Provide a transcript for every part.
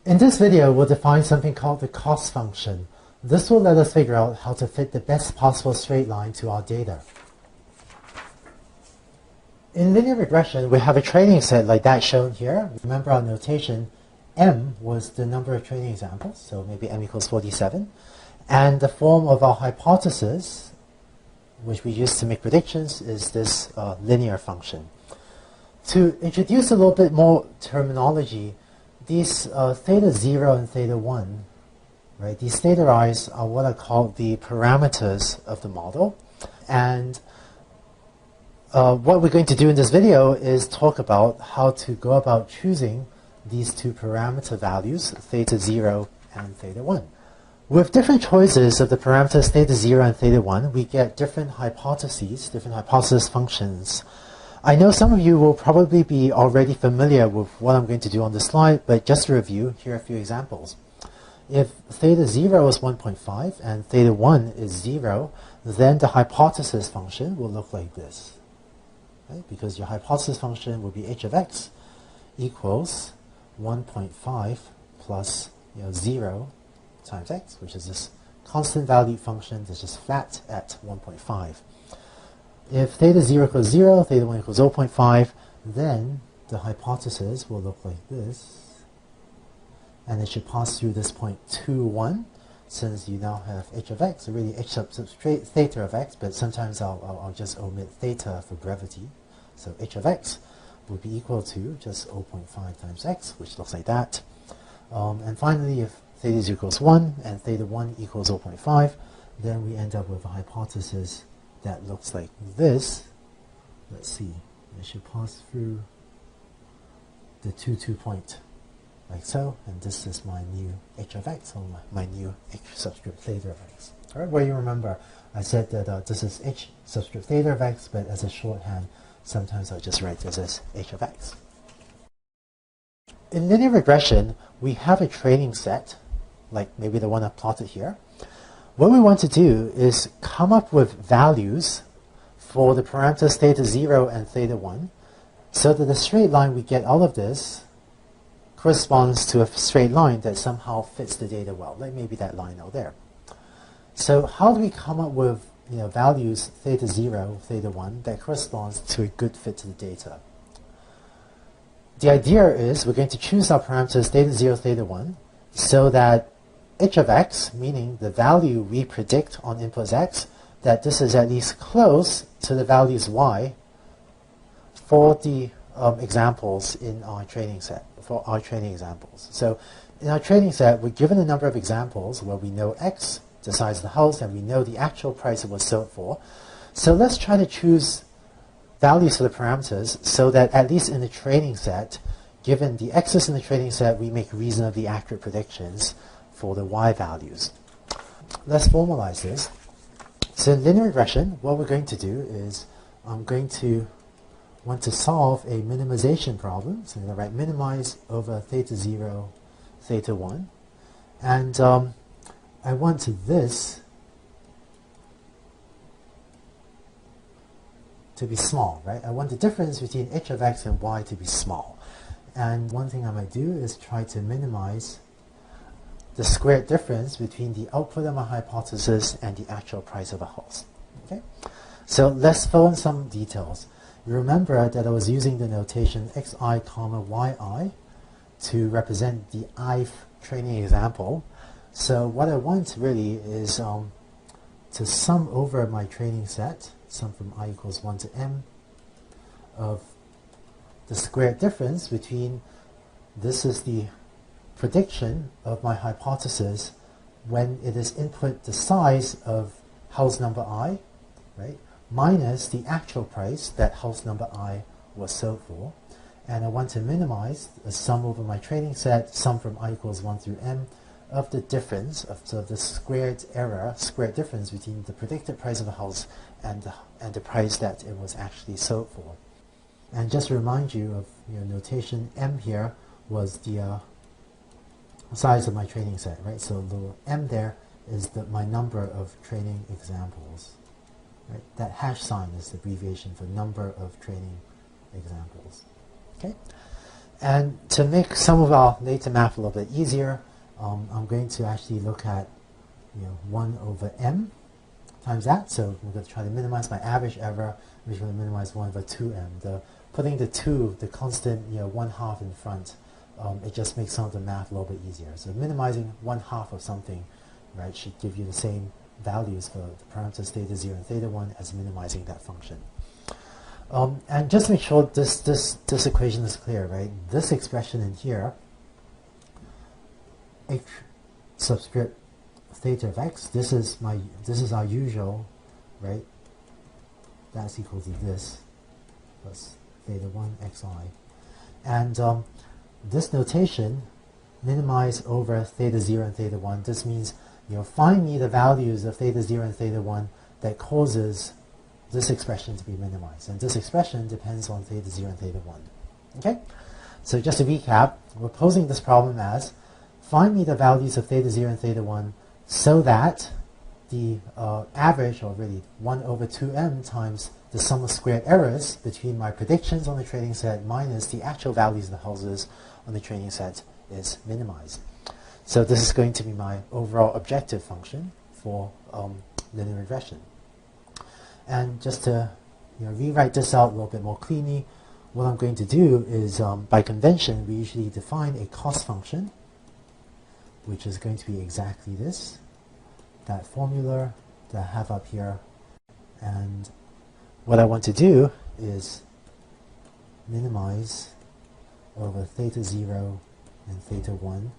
In this video, we'll define something called the cost function. This will let us figure out how to fit the best possible straight line to our data. In linear regression, we have a training set like that shown here. Remember our notation, m was the number of training examples, so maybe m equals 47. And the form of our hypothesis, which we use to make predictions, is this linear function. To introduce a little bit more terminology, these theta 0 and theta 1, right, these theta i's are what are called the parameters of the model. And what we're going to do in this video is talk about how to go about choosing these two parameter values, theta 0 and theta 1. With different choices of the parameters theta 0 and theta 1, we get different hypotheses, different hypothesis functions. I know some of you will probably be already familiar with what I'm going to do on this slide, but just to review, here are a few examples. If theta 0 is 1.5 and theta 1 is 0, then the hypothesis function will look like this. Right? Because your hypothesis function will be h of x equals 1.5 plus 0 times x, which is this constant valued function that's just flat at 1.5. If theta 0 equals 0, theta 1 equals 0.5, then the hypothesis will look like this. And it should pass through this point 2, 1, since you now have h of x, or really h substrate theta of x, but sometimes I'll just omit theta for brevity. So h of x will be equal to just 0.5 times x, which looks like that. And finally, if theta 0 equals 1 and theta 1 equals 0.5, then we end up with a hypothesis that looks like this. Let's see, it should pass through the 2 point like so, and this is my new h of x, or my new h subscript theta of x. All right, well, you remember I said that this is h subscript theta of x, but as a shorthand, sometimes I'll just write this as h of x. In linear regression, we have a training set, like maybe the one I plotted here. What we want to do is come up with values for the parameters theta 0 and theta 1, so that the straight line we get out of this corresponds to a straight line that somehow fits the data well, like maybe that line out there. So how do we come up with values theta 0, theta 1 that corresponds to a good fit to the data? The idea is we're going to choose our parameters theta 0, theta 1 so that h of x, meaning the value we predict on inputs x, that this is at least close to the values y for the examples in our training set, for our training examples. So in our training set, we're given a number of examples where we know x, the size of the house, and we know the actual price it was sold for. So let's try to choose values for the parameters so that at least in the training set, given the x's in the training set, we make reasonably accurate predictions for the y values. Let's formalize this. So in linear regression, what we're going to do is I'm going to want to solve a minimization problem. So I'm going to write minimize over theta 0, theta 1. And I want this to be small, right? I want the difference between h of x and y to be small. And one thing I might do is try to minimize the squared difference between the output of my hypothesis and the actual price of a house. Okay? So let's fill in some details. You remember that I was using the notation xi comma yi to represent the ith training example. So what I want really is to sum over my training set, sum from I equals 1 to m, of the squared difference between, this is the prediction of my hypothesis when it is input the size of house number I, right, minus the actual price that house number I was sold for. And I want to minimize a sum over my training set, sum from I equals 1 through m, of the difference, of the squared error, squared difference between the predicted price of a house and the price that it was actually sold for. And just to remind you of your notation, m here was the size of my training set, right? So the m there is my number of training examples. Right? That hash sign is the abbreviation for number of training examples. Okay? And to make some of our later math a little bit easier, I'm going to actually look at 1 over m times that. So I'm going to try to minimize my average error, which is going to minimize 1 over 2m. Putting the 2, the constant 1/2 in front, it just makes some of the math a little bit easier. So minimizing 1/2 of something, right, should give you the same values for the parameters theta 0 and theta 1 as minimizing that function. And just to make sure this equation is clear, right? This expression in here, h subscript theta of x, this is our usual, right? That's equal to this plus theta 1 xi. And this notation, minimize over theta 0 and theta 1, this means find me the values of theta 0 and theta 1 that causes this expression to be minimized. And this expression depends on theta 0 and theta 1. Okay? So just to recap, we're posing this problem as, find me the values of theta 0 and theta 1 so that the average, or really 1 over 2m times the sum of squared errors between my predictions on the training set minus the actual values of the houses on the training set is minimized. So this is going to be my overall objective function for linear regression. And just to rewrite this out a little bit more cleanly, what I'm going to do is, by convention, we usually define a cost function, which is going to be exactly this, that formula that I have up here. And what I want to do is minimize over theta 0 and theta 1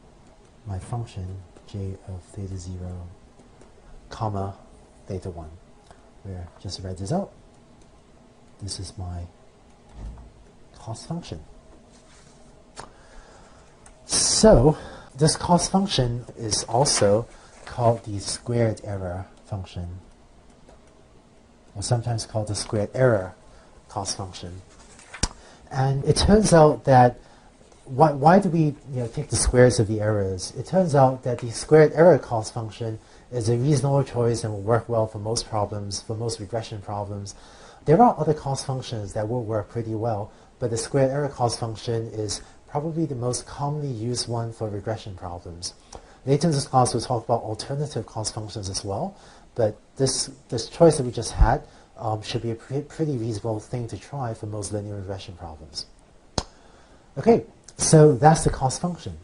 my function j of theta 0 comma theta 1, where just write this out. This is my cost function. So this cost function is also called the squared error function, or sometimes called the squared error cost function. And it turns out that why do we take the squares of the errors? It turns out that the squared error cost function is a reasonable choice and will work well for most problems, for most regression problems. There are other cost functions that will work pretty well, but the squared error cost function is probably the most commonly used one for regression problems. Later in this class, we'll talk about alternative cost functions as well, but this choice that we just had should be a pretty reasonable thing to try for most linear regression problems. Okay, so that's the cost function.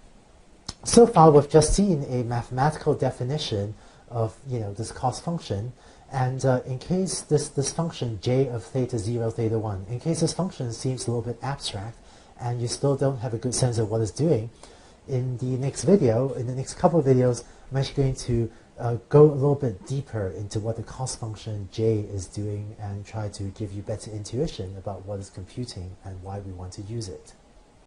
So far, we've just seen a mathematical definition of this cost function, and in case this function j of theta 0, theta 1, in case this function seems a little bit abstract and you still don't have a good sense of what it's doing, in the next video, in the next couple of videos, I'm actually going to go a little bit deeper into what the cost function j is doing and try to give you better intuition about what it's computing and why we want to use it.